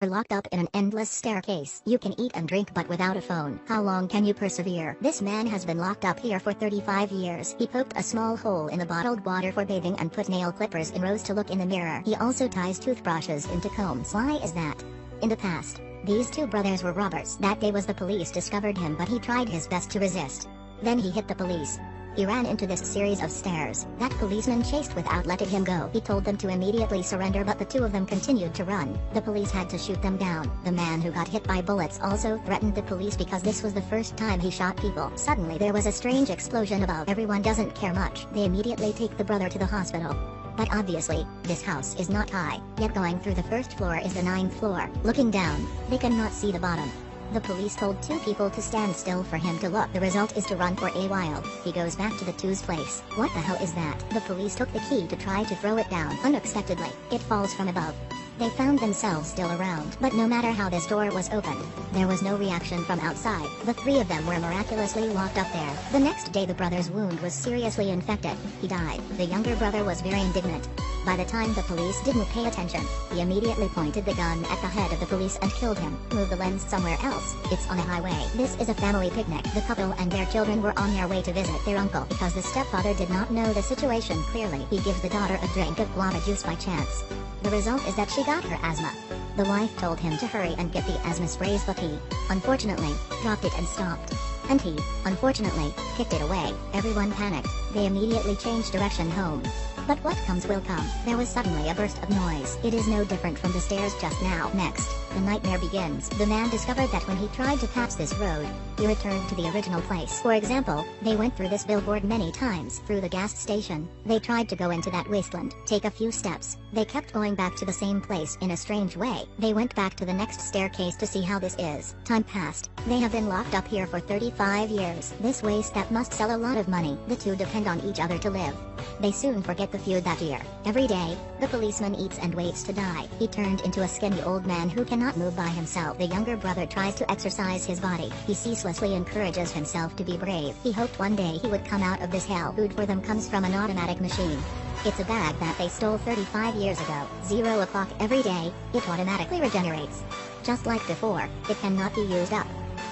Are locked up in an endless staircase. You can eat and drink but without a phone. How long can you persevere? This man has been locked up here for 35 years. He poked a small hole in the bottled water for bathing and put nail clippers in rows to look in the mirror. He also ties toothbrushes into combs. Why is that? In the past, these two brothers were robbers. That day was the police discovered him, but he tried his best to resist. Then he hit the police. He ran into this series of stairs. That policeman chased without letting him go. He told them to immediately surrender, but the two of them continued to run. The police had to shoot them down. The man who got hit by bullets also threatened the police because this was the first time he shot people. Suddenly there was a strange explosion above. Everyone doesn't care much. They immediately take the brother to the hospital. But obviously, this house is not high, yet going through the first floor is the 9th floor. Looking down, they cannot see the bottom. The police told two people to stand still for him to look. The result is to run for a while. He goes back to the two's place. What the hell is that? The police took the key to try to throw it down. Unexpectedly, it falls from above. They found themselves still around, but no matter how this door was opened, there was no reaction from outside. The three of them were miraculously locked up there. The next day the brother's wound was seriously infected. He died. The younger brother was very indignant. By the time the police didn't pay attention, he immediately pointed the gun at the head of the police and killed him. Move the lens somewhere else. It's on a highway. This is a family picnic. The couple and their children were on their way to visit their uncle. Because the stepfather did not know the situation clearly, he gives the daughter a drink of guava juice by chance. The result is that she got her asthma. The wife told him to hurry and get the asthma sprays, but he, unfortunately, dropped it and stopped. And he, unfortunately, kicked it away. Everyone panicked. They immediately changed direction home. But what comes will come. There was suddenly a burst of noise. It is no different from the stairs just now. Next, the nightmare begins. The man discovered that when he tried to pass this road, he returned to the original place. For example, they went through this billboard many times. Through the gas station, they tried to go into that wasteland. Take a few steps. They kept going back to the same place in a strange way. They went back to the next staircase to see how this is. Time passed. They have been locked up here for 35 years. This waste that must sell a lot of money. The two depend on each other to live. They soon forget the feud that year. Every day, the policeman eats and waits to die. He turned into a skinny old man who cannot move by himself. The younger brother tries to exercise his body. He ceaselessly encourages himself to be brave. He hoped one day he would come out of this hell. Food for them comes from an automatic machine. It's a bag that they stole 35 years ago. 0 o'clock every day, it automatically regenerates. Just like before, it cannot be used up.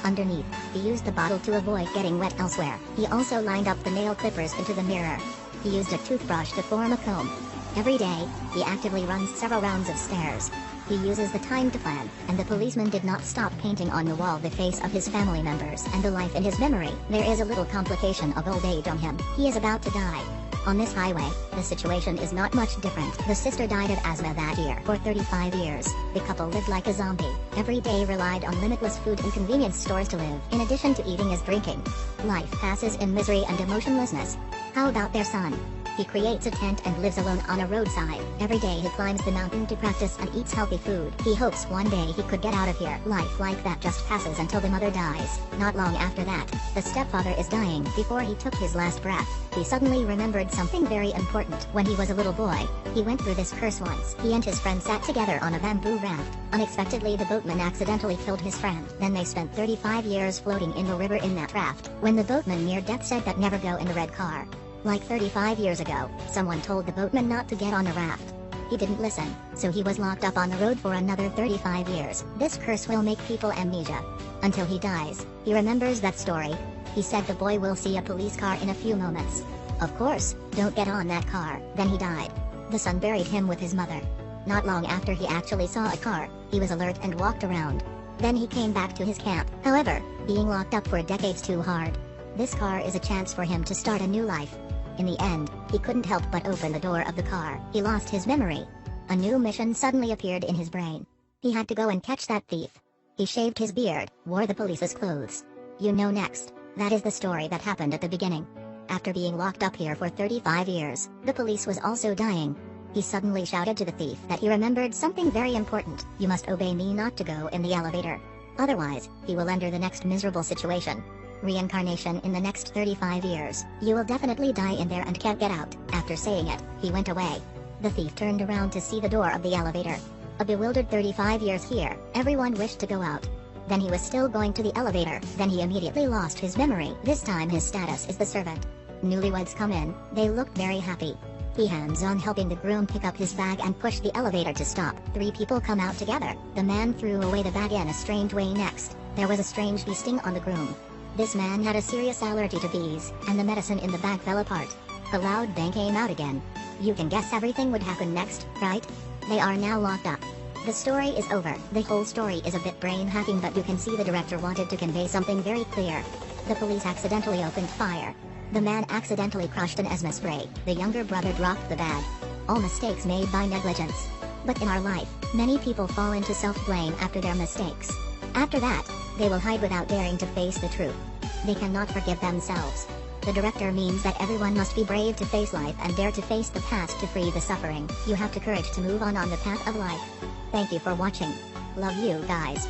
Underneath, he used the bottle to avoid getting wet elsewhere. He also lined up the nail clippers into the mirror. He used a toothbrush to form a comb. Every day, he actively runs several rounds of stairs. He uses the time to plan, and the policeman did not stop painting on the wall the face of his family members and the life in his memory. There is a little complication of old age on him. He is about to die. On this highway, the situation is not much different. The sister died of asthma that year. For 35 years, the couple lived like a zombie. Every day relied on limitless food and convenience stores to live. In addition to eating is drinking. Life passes in misery and emotionlessness. How about their son? He creates a tent and lives alone on a roadside. Every day he climbs the mountain to practice and eats healthy food. He hopes one day he could get out of here. Life like that just passes until the mother dies. Not long after that, the stepfather is dying. Before he took his last breath, he suddenly remembered something very important. When he was a little boy, he went through this curse once. He and his friend sat together on a bamboo raft. Unexpectedly, the boatman accidentally killed his friend. Then they spent 35 years floating in the river in that raft. When the boatman near death said that never go in the red car. Like 35 years ago, someone told the boatman not to get on a raft. He didn't listen, so he was locked up on the road for another 35 years. This curse will make people amnesia. Until he dies, he remembers that story. He said the boy will see a police car in a few moments. Of course, don't get on that car. Then he died. The son buried him with his mother. Not long after he actually saw a car, he was alert and walked around. Then he came back to his camp. However, being locked up for decades too hard. This car is a chance for him to start a new life. In the end, he couldn't help but open the door of the car. He lost his memory. A new mission suddenly appeared in his brain. He had to go and catch that thief. He shaved his beard, wore the police's clothes. You know next, that is the story that happened at the beginning. After being locked up here for 35 years, the police was also dying. He suddenly shouted to the thief that he remembered something very important. You must obey me not to go in the elevator. Otherwise, he will enter the next miserable situation. Reincarnation in the next 35 years. You will definitely die in there and can't get out. After saying it, he went away. The thief turned around to see the door of the elevator. A bewildered 35 years here, everyone wished to go out. Then he was still going to the elevator. Then he immediately lost his memory. This time his status is the servant. Newlyweds come in, they looked very happy. He hands-on helping the groom pick up his bag and push the elevator to stop. 3 people come out together. The man threw away the bag in a strange way. Next, there was a strange bee sting on the groom. This man had a serious allergy to bees, and the medicine in the bag fell apart. A loud bang came out again. You can guess everything would happen next, right? They are now locked up. The story is over. The whole story is a bit brain hacking, but you can see the director wanted to convey something very clear. The police accidentally opened fire. The man accidentally crushed an asthma spray. The younger brother dropped the bag. All mistakes made by negligence. But in our life, many people fall into self-blame after their mistakes. After that, they will hide without daring to face the truth. They cannot forgive themselves. The director means that everyone must be brave to face life and dare to face the past to free the suffering. You have the courage to move on the path of life. Thank you for watching. Love you guys.